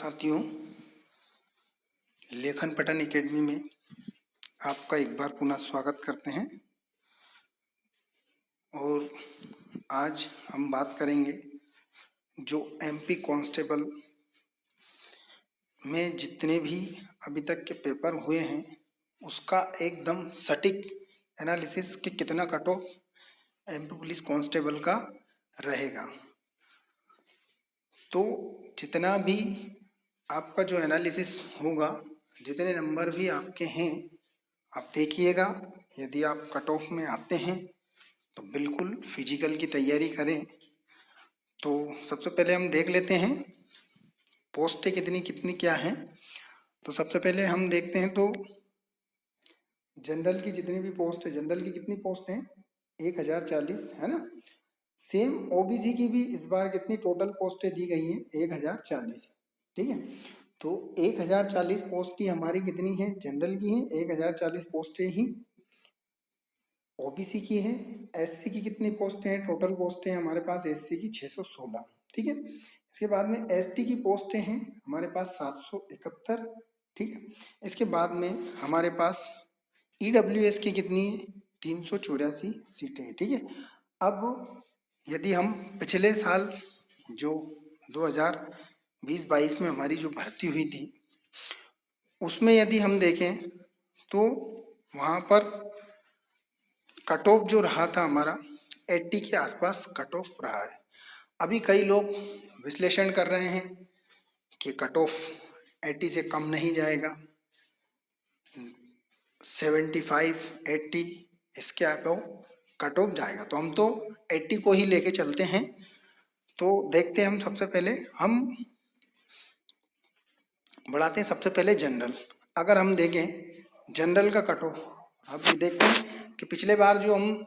साथियों, लेखन पठन एकेडमी में आपका एक बार पुनः स्वागत करते हैं। और आज हम बात करेंगे जो एमपी कांस्टेबल में जितने भी अभी तक के पेपर हुए हैं उसका एकदम सटीक एनालिसिस कि कितना cut off MP police constable का रहेगा। तो जितना भी आपका जो एनालिसिस होगा, जितने नंबर भी आपके हैं, आप देखिएगा। यदि आप कट ऑफ में आते हैं तो बिल्कुल फिजिकल की तैयारी करें। तो सबसे पहले हम देख लेते हैं पोस्टें कितनी कितनी क्या हैं। तो सबसे पहले हम देखते हैं तो जनरल की जितनी भी पोस्ट है, जनरल की कितनी पोस्ट हैं? 1040 है ना। सेम ओबीसी की भी इस बार कितनी टोटल पोस्टें दी गई हैं? 1040। ठीक है, तो 1040 पोस्ट की हमारी कितनी है? जनरल की है 1040 पोस्टें ही ओबीसी की है। एससी की कितनी पोस्टें हैं? टोटल पोस्टें हमारे पास एससी की 616। ठीक है, इसके बाद में एसटी की पोस्टें हैं हमारे पास 771। ठीक है, इसके बाद में हमारे पास ईडब्ल्यूएस की कितनी है? 384 सीटें हैं। ठीक है, अब यदि हम पिछले साल जो 2020-22 में हमारी जो भर्ती हुई थी उसमें यदि हम देखें तो वहाँ पर कट ऑफ जो रहा था हमारा 80 के आसपास कट ऑफ रहा है। अभी कई लोग विश्लेषण कर रहे हैं कि कट ऑफ 80 से कम नहीं जाएगा, 75 80 इसके अबव कट ऑफ जाएगा। तो हम तो 80 को ही लेके चलते हैं। तो देखते हैं हम सबसे पहले हम बढ़ाते हैं सबसे पहले जनरल। अगर हम देखें जनरल का कट ऑफ, आप ये देखते हैं कि पिछले बार जो हम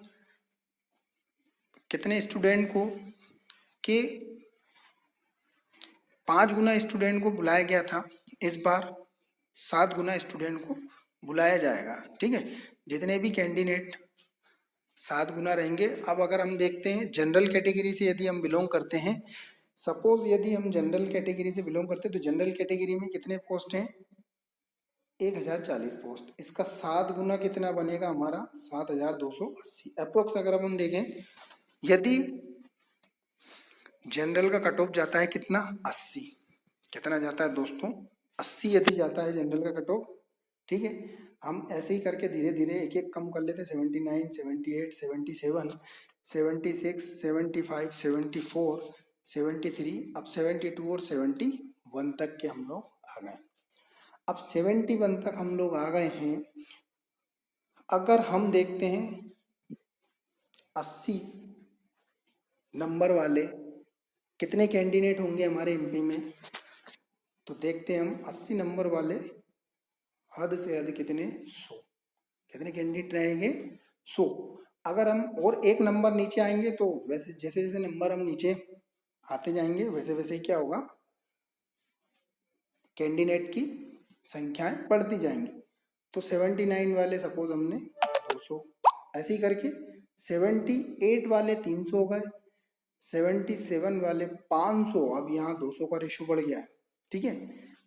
कितने स्टूडेंट को कि 5 गुना स्टूडेंट को बुलाया गया था, इस बार 7 गुना स्टूडेंट को बुलाया जाएगा। ठीक है, जितने भी कैंडिडेट 7 गुना रहेंगे। अब अगर हम देखते हैं जनरल कैटेगरी से यदि हम बिलोंग करते हैं, सपोज यदि हम जनरल कैटेगरी से बिलोंग करते हैं तो जनरल कैटेगरी में कितने पोस्ट हैं? 1040 पोस्ट। इसका 7 गुना कितना बनेगा हमारा? 7280 अप्रोक्स। अगर अब हम देखें यदि जनरल का कट ऑफ जाता है कितना? 80। कितना जाता है दोस्तों? 80 यदि जाता है जनरल का कट ऑफ। ठीक है, हम ऐसे ही करके धीरे धीरे एक एक कम कर लेते हैं। 79 78 77 76 75 74 73, अब 72 और 71 तक के हम लोग आ गए। अब 71 तक हम लोग आ गए हैं। अगर हम देखते हैं 80 नंबर वाले कितने कैंडिडेट होंगे हमारे एमपी में, तो देखते हैं हम 80 नंबर वाले हद से हद कितने? 100। कितने कैंडिडेट रहेंगे? 100। अगर हम और एक नंबर नीचे आएंगे तो वैसे जैसे जैसे नंबर हम नीचे आते जाएंगे वैसे वैसे क्या होगा? कैंडिडेट की संख्याएं बढ़ती जाएंगी। तो 79 वाले सपोज हमने 200, ऐसे ही करके 78 वाले 300 हो गए, 77 वाले 500। अब यहाँ 200 का रेशो बढ़ गया है। ठीक है,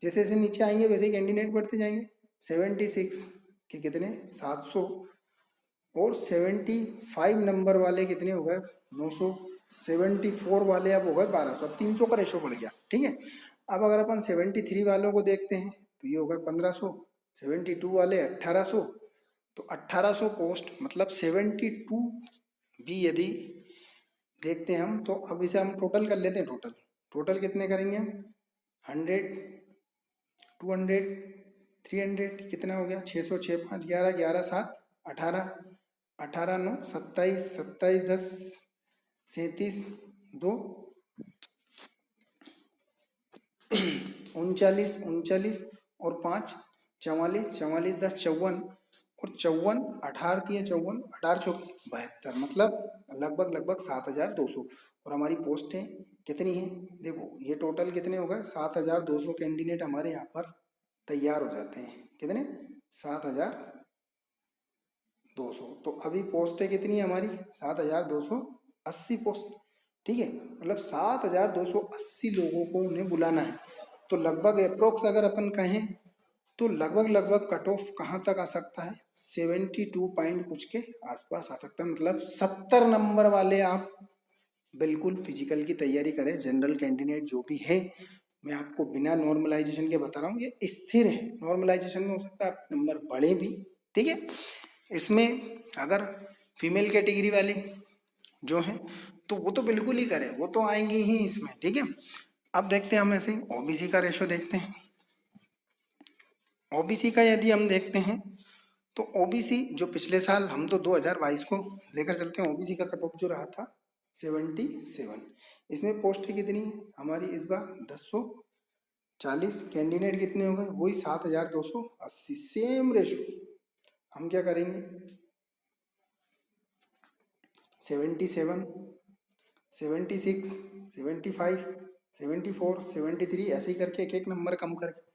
जैसे जैसे नीचे आएंगे वैसे ही कैंडिडेट बढ़ते जाएंगे। 76 के कितने? 700। और 75 नंबर वाले कितने हो गए? 900। 74 वाले अब हो गए 1200। अब 300 का रेशो बढ़ गया। ठीक है, अब अगर अपन 73 वालों को देखते हैं तो ये हो गए 1500। 72 वाले 1800। तो 1800 पोस्ट मतलब 72 भी यदि देखते हैं हम तो अब इसे हम टोटल कर लेते हैं। टोटल कितने करेंगे हम? 100 200 300 कितना हो गया? 600 6 5 11 11 7 18 18 9 27 27 10 37 2 39 39 और 5 44 44 10 54 और 54 18 दिए 54 18 चौके 72, मतलब लगभग 7200। और हमारी पोस्टें कितनी हैं? देखो ये टोटल कितने हो गए? 7200 कैंडिडेट हमारे यहाँ पर तैयार हो जाते हैं। कितने? 7200। तो अभी पोस्टें कितनी है हमारी? 7280 पोस्ट। ठीक है, मतलब 7280 लोगों को उन्हें बुलाना है। तो लगभग अप्रोक्स अगर अपन कहें तो लगभग कट ऑफ कहाँ तक आ सकता है, 72 पॉइंट कुछ के आसपास आ सकता है। मतलब 70 नंबर वाले आप बिल्कुल फिजिकल की तैयारी करें। जनरल कैंडिडेट जो भी है, मैं आपको बिना नॉर्मलाइजेशन के बता रहा हूँ, ये स्थिर है। नॉर्मलाइजेशन में हो सकता है आप नंबर बढ़े भी, ठीक है। इसमें अगर फीमेल कैटेगरी वाले जो हैं तो वो तो बिल्कुल ही करें, वो तो आएंगे ही इसमें, ठीक है। अब देखते हैं हम ऐसे ओबीसी का रेशो देखते हैं। ओबीसी का यदि हम देखते हैं तो ओबीसी जो पिछले साल, हम तो 2022 को लेकर चलते हैं, ओबीसी का कट ऑफ जो रहा था 77। इसमें पोस्टें कितनी है हमारी इस बार 1040। कैंडिडेट कितने हो गए, वही 7280, सेम रेशो। हम क्या करेंगे 77, 76, 75, 74, 73 ऐसे ही करके एक एक नंबर कम करके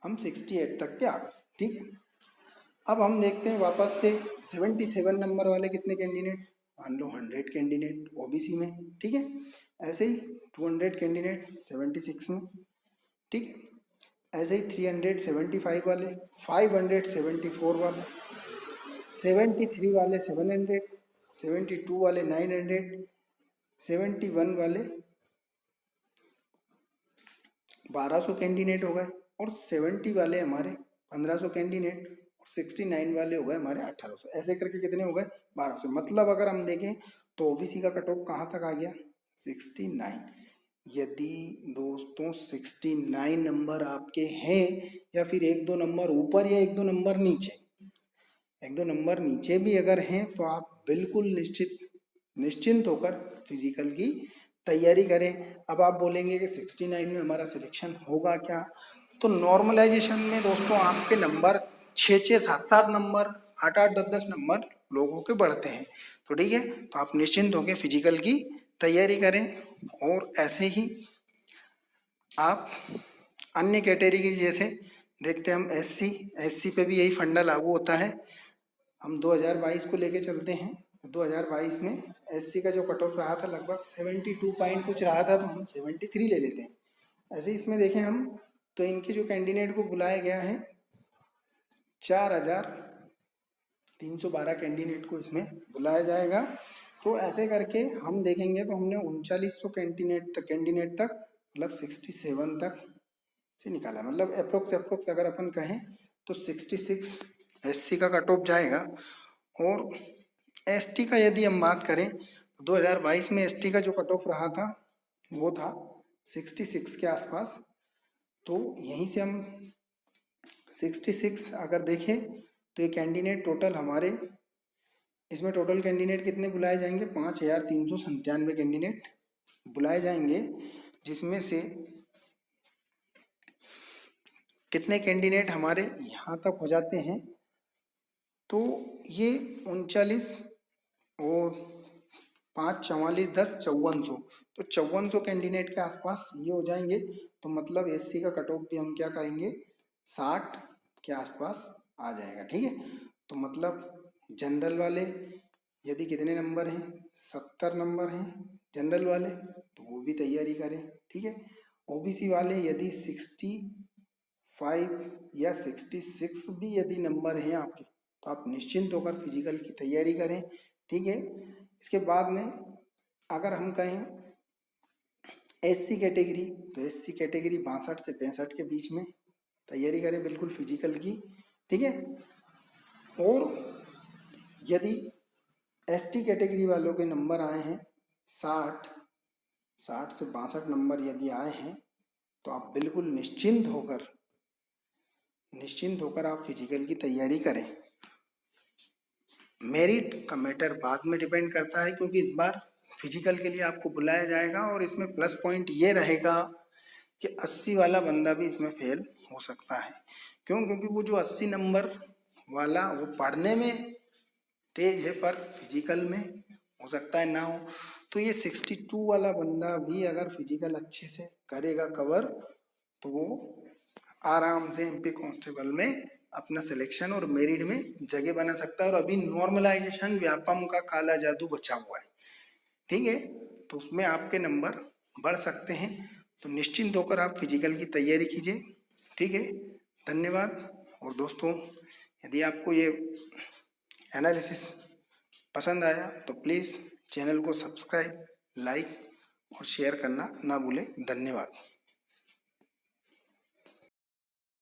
हम 68 तक के आ गए, ठीक है। अब हम देखते हैं वापस से 77 नंबर वाले कितने कैंडिडेट, मान लो 100 कैंडिडेट ओबीसी में, ठीक है। ऐसे ही 200 कैंडिडेट 76 में, ठीक है। ऐसे ही 375 वाले, 574 वाले, 73 वाले 700, 72 वाले 900, 71 वाले 1200 कैंडिडेट हो गए, और 70 वाले हमारे 1500 कैंडिडेट, और 69 वाले हो गए हमारे 1800। ऐसे करके कितने हो गए 1200। मतलब अगर हम देखें तो ओबीसी का कट ऑफ कहाँ तक आ गया 69। यदि दोस्तों 69 नंबर आपके हैं, या फिर एक दो नंबर ऊपर या एक दो नंबर नीचे, एक दो नंबर नीचे भी अगर हैं, तो आप बिल्कुल निश्चिंत होकर फिजिकल की तैयारी करें। अब आप बोलेंगे कि 69 में हमारा सिलेक्शन होगा क्या, तो नॉर्मलाइजेशन में दोस्तों आपके नंबर 6-6, 7-7 नंबर, 8-8, 10-10 नंबर लोगों के बढ़ते हैं। तो ठीक है, तो आप निश्चिंत होकर फिजिकल की तैयारी करें। और ऐसे ही आप अन्य कैटेगरी जैसे देखते हैं हम एससी पे भी यही फंडा लागू होता है। हम 2022 को लेके चलते हैं। 2022 में एससी का जो कट ऑफ रहा था लगभग 72 पॉइंट कुछ रहा था, तो हम 73 ले लेते हैं। ऐसे इसमें देखें हम तो इनके जो कैंडिडेट को बुलाया गया है 4312 कैंडिडेट को इसमें बुलाया जाएगा। तो ऐसे करके हम देखेंगे तो हमने 3900 कैंडिडेट तक मतलब 67 तक से निकाला। मतलब अप्रोक्स अगर अपन कहें तो 66 एससी का कट ऑफ जाएगा। और एसटी का यदि हम बात करें तो 2022 में एसटी का जो कट ऑफ रहा था वो था 66 के आसपास। तो यहीं से हम 66 अगर देखें तो ये कैंडिडेट टोटल हमारे इसमें टोटल कैंडिडेट कितने बुलाए जाएंगे 5397 कैंडिडेट बुलाए जाएंगे, जिसमें से कितने कैंडिडेट हमारे यहाँ तक हो जाते हैं तो ये 39 और 5, 44, 10, 5400, तो 5400 कैंडिडेट के आसपास ये हो जाएंगे। तो मतलब एससी का कट ऑफ भी हम क्या कहेंगे 60 के आसपास आ जाएगा, ठीक है। तो मतलब जनरल वाले यदि कितने नंबर हैं 70 नंबर हैं जनरल वाले, तो वो भी तैयारी करें, ठीक है। ओबीसी वाले यदि 65 या 66 भी यदि नंबर हैं आपके, तो आप निश्चिंत होकर फिजिकल की तैयारी करें, ठीक है। इसके बाद में अगर हम कहें एससी कैटेगरी, तो एससी कैटेगरी 62 से 65 के बीच में तैयारी करें बिल्कुल फिजिकल की, ठीक है। और यदि एसटी कैटेगरी वालों के नंबर आए हैं 60 से 62 नंबर यदि आए हैं, तो आप बिल्कुल निश्चिंत होकर आप फिजिकल की तैयारी करें। मेरिट का मैटर बाद में डिपेंड करता है, क्योंकि इस बार फिजिकल के लिए आपको बुलाया जाएगा और इसमें प्लस पॉइंट ये रहेगा कि 80 वाला बंदा भी इसमें फेल हो सकता है। क्यों? क्योंकि वो जो 80 नंबर वाला वो पढ़ने में तेज है पर फिजिकल में हो सकता है ना हो। तो ये 62 वाला बंदा भी अगर फिजिकल अच्छे से करेगा कवर, तो वो आराम से एमपी कांस्टेबल में अपना सिलेक्शन और मेरिट में जगह बना सकता है। और अभी नॉर्मलाइजेशन व्यापम का काला जादू बचा हुआ है, ठीक है। तो उसमें आपके नंबर बढ़ सकते हैं। तो निश्चिंत होकर आप फिजिकल की तैयारी कीजिए। ठीक है, धन्यवाद। और दोस्तों, यदि आपको ये एनालिसिस पसंद आया तो प्लीज़ चैनल को सब्सक्राइब, लाइक और शेयर करना ना भूलें। धन्यवाद।